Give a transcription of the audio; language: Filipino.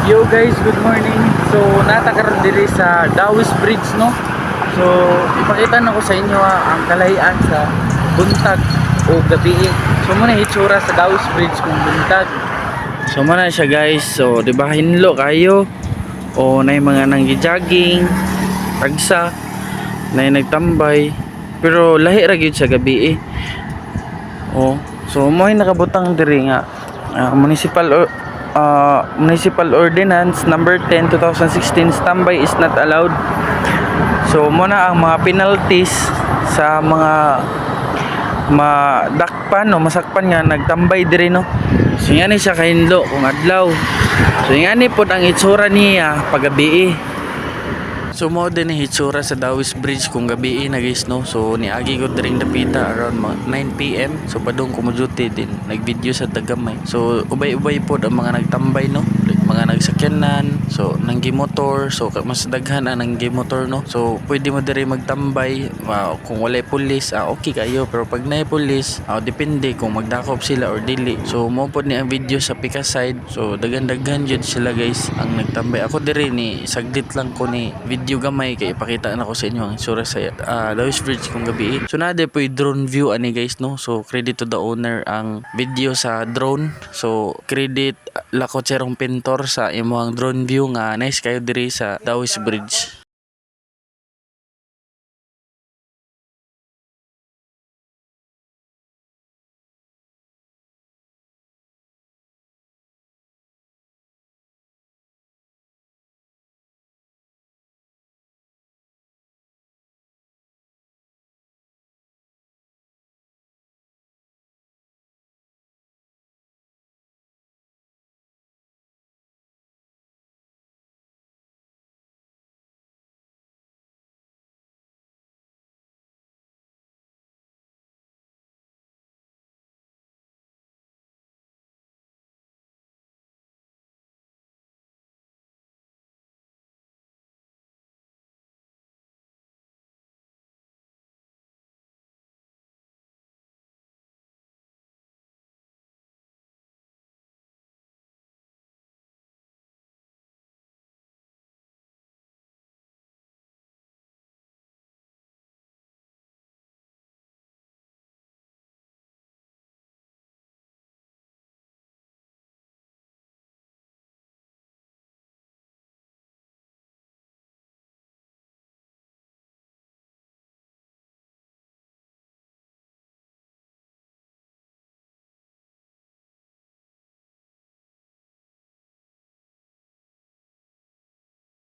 Yo guys, good morning. So natakaroon diri sa Dawis Bridge no. So ipakita na ko sa inyo ang kalahian sa buntag o gabi. So muna hitsura sa Dawis Bridge kung buntag. So muna siya guys. So di ba hinlo kayo o nay mga nanggi-jogging, tagsa, nay nagtambay. Pero lahi ra gyud sa gabi. Oh, so mo nakabutang diri nga Municipal Ordinance number 10 2016, standby is not allowed. So muna ang mga penalties sa mga madakpan o masakpan nga nagtambay diri no. So yan siya kahinlo kung adlaw. So yan po ang itsura niya paggabi. So mo din ang itsura sa Dawis Bridge kung gabi na guys no. So niagi ko diring dapita around 9 PM. So padung kumuduty din nagvideo sa Tagamay. So ubay-ubay po ang mga nagtambay no. Like, mga nagsakyanan, so nanggi motor, so mas daghan ang nanggi motor no. So pwede mo diri magtambay. Kung wala pulis, okay kayo, pero pag nay pulis, depende kung magdakop sila or dili. So mo pod ni ang video sa Pika side. So daghan-daghan jud sila guys ang nagtambay. Ako diri ni saglit lang ko ni video gamay kay ipakita na ko sa inyo ang itsura sa Dawis Bridge kung gabi. So nade po yung drone view ani guys no. So credit to the owner ang video sa drone. So credit Lakotserong Pintor sa imong drone view nga nice kayo diri sa Dawis Bridge.